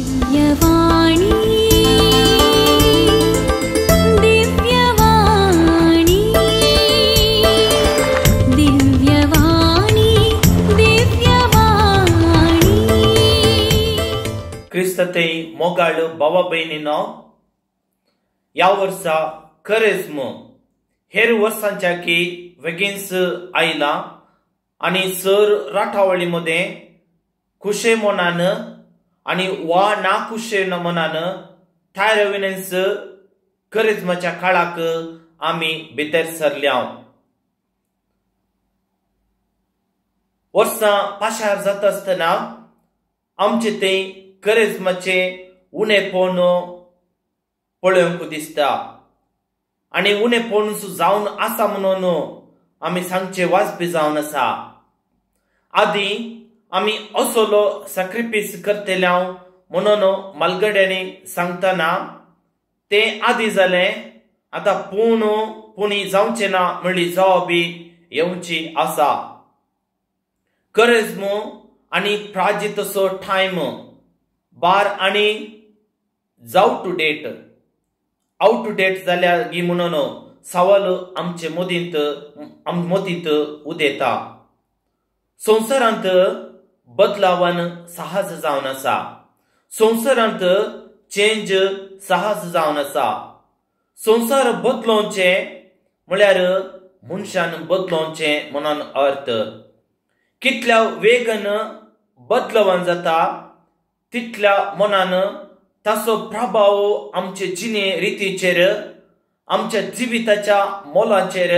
दिव्यवाणी दिव्यवाणी दिव्यवाणी दिव्यवाणी क्रिस्तते मोगाळ भावा बहिणींनो, या वर्सा करेज्म हेर वर्सांच्या की वेगीनच आयला आणि सर राठावळीमध्ये खुशे मनान आणि वा ना खुशे मनान थायरविनेंस करेज्माच्या काळाक आम्ही भितर सरल्या. वर्सां पाशार जाता आसतना आमचे ते करेज्माचे उणेपण पळोवंक दिसता आणि उणेपण जावन आसा म्हणून आमी सांगचे वाजपी जावन आसा. आदी आमी असोलो सॅक्रिफायस करतल्या म्हणून मालगड्यांनी सांगतना ते आदी जाले, आता पुणी जावचे ना म्हणली जबाबी येवची आसा. करेज्म आणि प्राजितसो टायम बार आणि आउट टू डेट जाल्या गी म्हणून सवाल आमचे मतींत उदेता. संवसारांत बदलावन सहज जावन आसा. संवसारांत चेंज सहज जावन आसा. संवसार बदलोवचे म्हळ्यार मनशान बदलोवचे म्हणून अर्थ. कितल्या वेगान बदलावन जाता तितल्या मनान ताचो प्रभाव आमचे जिणे रितीचेर, आमच्या जिविताच्या मोलाचेर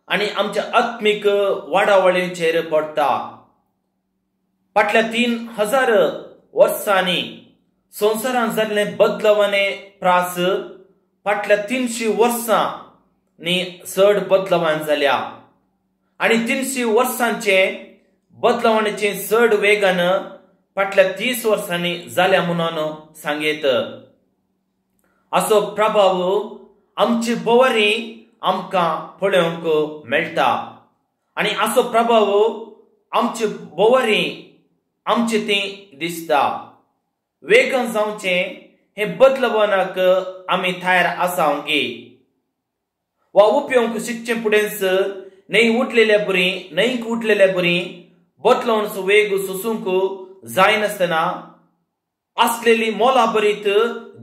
आणि आमच्या आत्मिक वाडावळीचेर पडटा. फाटल्या 3000 वर्सांनी संवसारांत जाल्ले बदलावणे प्रास फाटल्या 300 वर्सांनी चड बदलावन जाल्या आणि 300 वर्सांचे बदलावणेचे चड वेगान फाटल्या 30 वर्सांनी जाल्या म्हणून सांगेत. असो प्रभाव आमची बवरी आमकां पळोवंक मेळटा आणि असो प्रभाव आमची बवरी आमचे ती दिसता. वेगन जावचे हे बदलवनाक आमी तयार आसांगी. वा उपयोंक शिकचे फुडेंच न्हय उठलेल्या बरी न्हयक उठलेल्या बरी बदलोवन वेग सोसूंक जायनासतना असलेली मोला बरीत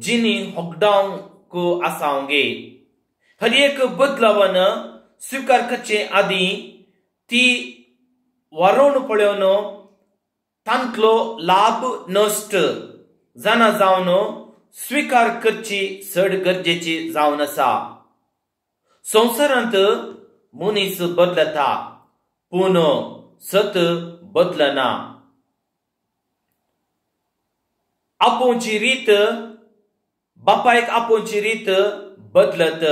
जिनी होगडावंक आसांगे. हर एक बदलावन स्वीकार करचे आदी ती वारोवन पळोवन तांतलो लाभ नष्ट जाना जावन स्वीकार करची चड गरजेची जावन आसा. संवसारांत मनीस बदलता पूण सत बदलना. आपोवची रीत बापायक आपोवची रीत बदलत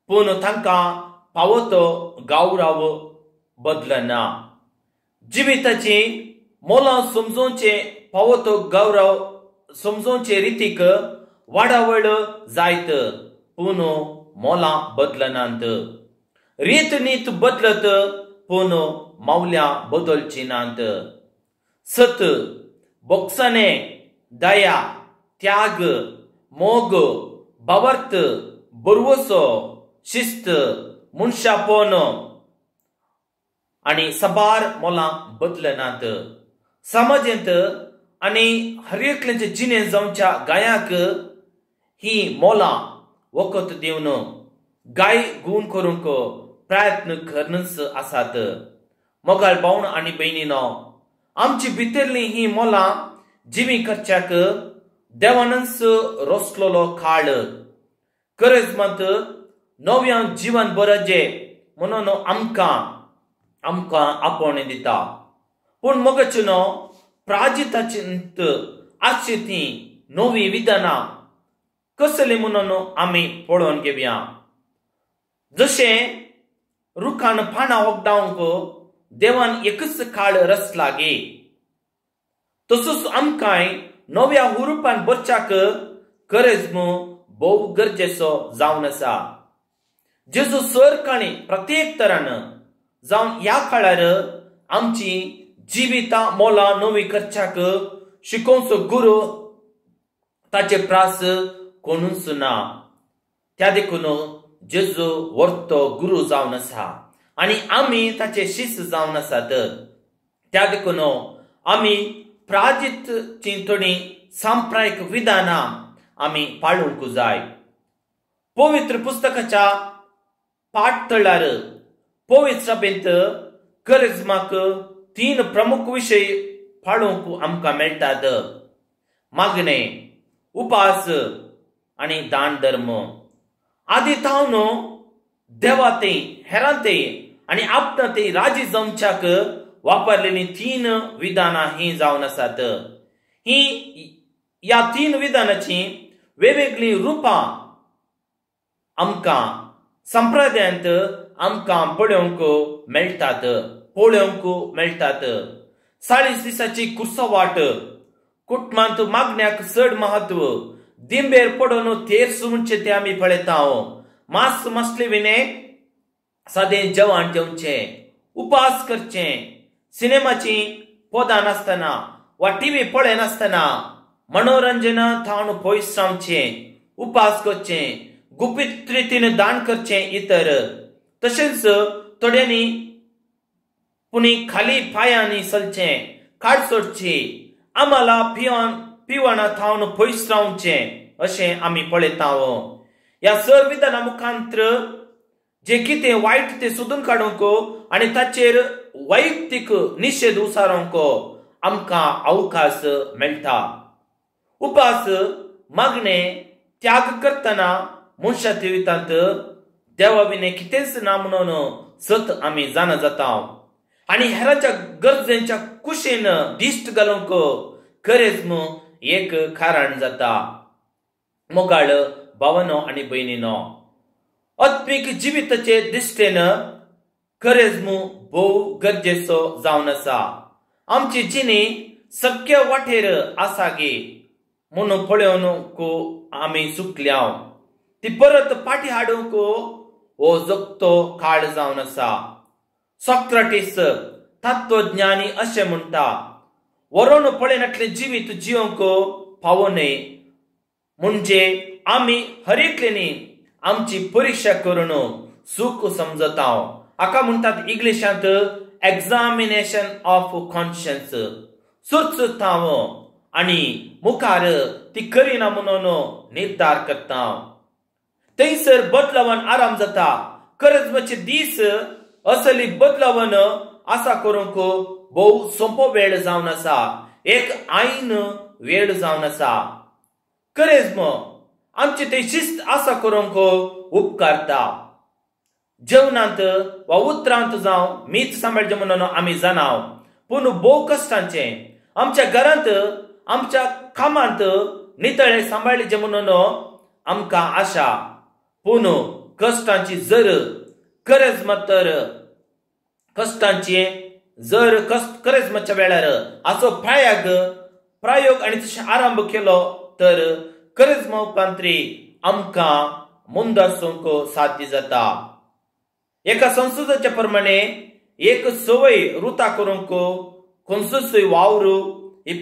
पूण तांकां पावो तो गौरव बदलना. जिविताची मोलां समजोवचे पावो तो गौरव समजोवचे रितीक वाडावळ जायत पूण मोलां बदलनात. रीत नीत बदलत पूण मौल्यां बदलची नात. सत, बोगसाणे, दया, त्याग, मोग, भावार्थ, बरवसो, शिस्त, मनशापण आणि साबार मोलां बदलनात. समाजांत आणि हर एकल्याच्या जिणेंत जावच्या गायांक ही मोलां वखद दिवन गाय गूण करूंक प्रयत्न करनच आसात. मोगाळ भावण आनी भयणीनो, आमची भितरली ही मोलां जिवी करच्याक देवानच रोसलोलो काळ. करेज्मांत नव्या जीवन बरजे म्हणून आमकां आपोवणे दिता. पूण मोगाचेनो प्राजिताचिंत आजची ती नवी विधानां कसली म्हणून आमी पळोवन घेवया. जशें रुखान पानां वखदावंक देवान एकच काळ रचला गे, तसोच आमकांय नव्या हुरुपान बरच्याक करेज्म भोव गरजेचो जावन आसा. जेजू सर काणी प्रत्येक तरान जावन ह्या काळार आमची जिवितां मोलां नवी करच्याक शिकोवचो गुरू ताचे प्रास कोणूच ना. त्या देखून जेजू वर्तो गुरु जावन आसा आणि आमी ताचे शिष्य जावन आसात. त्या देखून आमी प्राजितची थोडी सांप्रदायिक विधानां आमी पाळूंक जाय. पवित्र पुस्तकाच्या पाठतळार पवित्र सभेंत करिज्माक 3 प्रमुख विषय पाळूंक आमकां मेळटात. मागणे, उपास आणि दान धर्म. आदी तावन देवाते हेरांते आणि आपणाते राजी जमच्याक वापरलेली 3 विधानां ही जावन आसात. या 3 विधानाची वेगवेगळी रूपां आमकां संप्रदायांत आमकां पळोवंक मेळटात. 40 दिसाची कुर्सवाट, कुटुंबांत मागण्याक चड महत्व, दिंबेर पडून थेर सुणचे ते आमी पळयता. मांस मसले विने सादें जेवण जेवचें, उपास करचें, सिनेमाची पदां नासतना वा टीव्ही पळयनासतना मनोरंजन थावन पयस रावचें, उपास करचें, गुपीत रितीन दान करचें इतर. तशेंच थोड्यांनी पुणी खाली पायांनी चलचें, खाड सोडची, आम्हाला पिवण थावन पयस रावचें अशें आमी पळयता. ह्या संविधाना मुखांतर जे कितें वायट तें सोदून काडूंक आनी ताचेर वैयक्तीक निशेध उसारूंक आमकां अवकाश मेळटा. उपास मागणे त्याग करतना मनशा जिवितांत देवा विने कितेंच ना म्हणून सत आमी जाण जाता आनी हेरांच्या गरजेच्या कुशीन दिश्ट घालूंक करिज्म एक कारण जाता. मोगाळ भावनो आनी भयणीनो, आत्मीक जिविताचे दिश्टेन करिज्म भोव गरजेचो जावन आसा. आमची जिणी सगळ्या वाटेर आसा गे म्हणून पळोवनूक आमी चुकल्या. ती परत फाटी हाडूंक हो जगतो काळ जावन आसा. सॉक्रेटिस तत्वज्ञानी अशें म्हणटा, वरोन पळयनातले जिवीत जिवंक फावोने म्हणजे आमी हर एकल्यानी आमची परीक्षा करून सुख समजता. हाका म्हणटात इंग्लिशांत एक्झामिनेशन ऑफ कॉन्शियन्स. सुरचुरता आनी मुखार ती करिना म्हणून निर्धार करता. थंयसर बदलावन आराम जाता. करिज्माचे दीस असली बदलावन आसा करूंक भोव सोंपो वेळ जावन आसा. एक आईन वेळ जावन आसा. करिज्म आमची ते शिस्त आसा करूंक उपकारता. जेवणांत वा उतरांत जावं मीच सांबाळचें म्हणून आमी जाणाव, पूण भोव कश्टांचे. आमच्या घरांत आमच्या कामांत नितळे सांबाळचें म्हणून आमकां आशा, पूण कश्टांची जर करिज्मा तर कश्टांची जर करिज्माच्या वेळार हाचो प्रयोग आनी तशें आरंभ केलो तर करिज्मा उपरांतरी आमकां मुंदासूंक साध्य जाता. एका संशोधनाच्या प्रमाणे एक सवय रुता करूंक खंयचोय वावर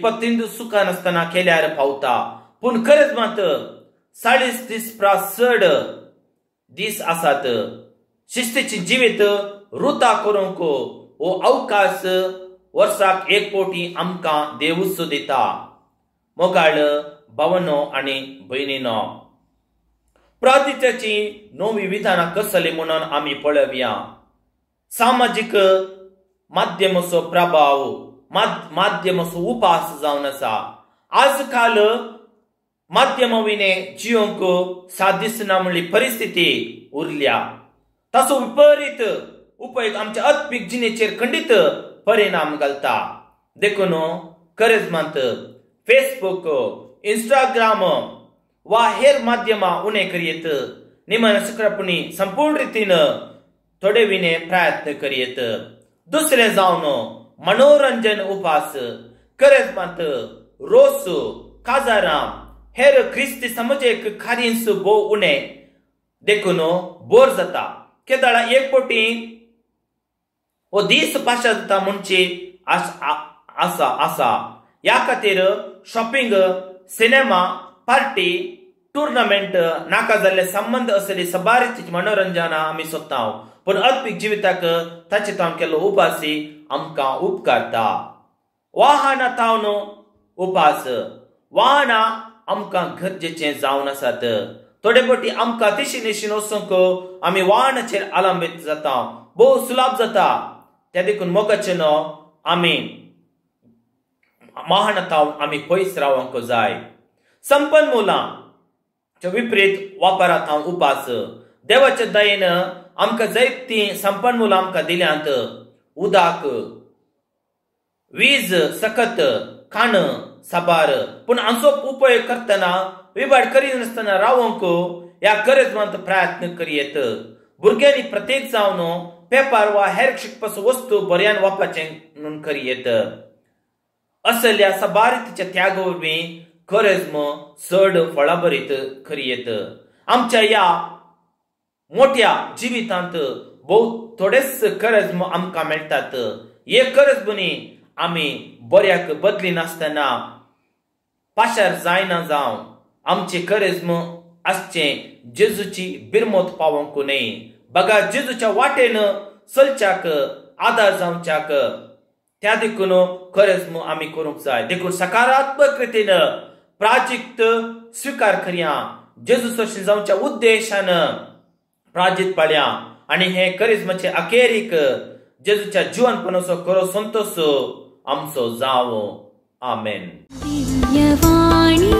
25 सुखान आसतना केल्यार पावता, पूण करिज्मांत 40 दीस चड दीस आसात. शिस्तीची जिवीत रुता करूंक हो अवकाश वर्साक एक फावटी आमकां देवूच दिता. मोगाळ भावनो आनी भयणीनो, प्रादित्याची नवी विधानां कसली म्हणून आमी पळोवया. सामाजीक माध्यमाचो प्रभाव, माध्यमाचो उपास जावन आसा. आजकाल माध्यमा विने जिवंक सादिसना म्हणली परिस्थिती उरल्या. ताचो विपरीत उपयोग आमच्या आत्मीक जिणेचेर खंडीत परिणाम घालता. देखून करिज्मांत फेसबुक, इंस्टाग्राम वा हेर माध्यमां उणें करीत निमन सुक्रपणी संपूर्ण रितीन थोडे विने प्रयत्न करीत. दुसरें जावन मनोरंजन उपास. करिज्मांत रोस, काजारां हेर ख्रिस्ती समाजीक कार्यांस भोव उणें देखून बोर जाता. केदाळा एक फावटी हो दीस पाशा जाता म्हणची आसा. ह्या खातीर शॉपिंग, सिनेमा, पार्टी टुर्नामेंट नाका जाल्ले संबंध असली सबारीत मनोरंजन आमी सोदता पण अल्पीक जिविताक ताचे तावन केल्लो उपासी आमकां उपकारता वाहना तावन उपास वाहना आमकां गरजेचें जावन आसात थोडे फावटी आमकां तिशी निशीन वचूंक आमी वाहनाचेर अवलंबीत जाता भोव सुलभ जाता त्या देखून मोगाचें आमी वाहना तावन आमी पयस रावंक जाय संपन्मुलांच्या विपरीत वापरांत उपास देवाच्या दयेन आमकां जायती संपन्मुलां आमकां दिल्यांत उदक वीज सकत खाण साबार पूण हांचो उपयोग करतना विभाड करिनासतना रावंक ह्या गरजवंत प्रयत्न करीत भुरग्यांनी प्रत्येक जावन पेपर वा हेर शिकपाचो वस्तू बऱ्यान वापरचें म्हणून करीत असल्या सबारीतीच्या त्याग वरवीं करिज्म चड फळाबरीत करीत आमच्या ह्या मोठ्या जिवितांत भोव थोडेच करिज्म आमकां मेळटात हे करिज्मनी आमी बऱ्याक बदली नासतना पाशार जायना जावं आमचे करिज्म आसचें जेजूची बिरमोत पावोंक न्हय बगा जेजूच्या वाटेन चलच्याक आदार जावच्याक त्या देखून करिज्म आमी करूंक जाय देखून सकारात्मक रितीन प्राजिक्त स्वीकार करया जेजू सोशीन जावच्या उद्देशान प्राजित पाळया आनी हे करिज्माचे अखेरीक जेजूच्या जीवनपणाचो खरो संतोष आमचो जावो आमेन. दिव्यवाणी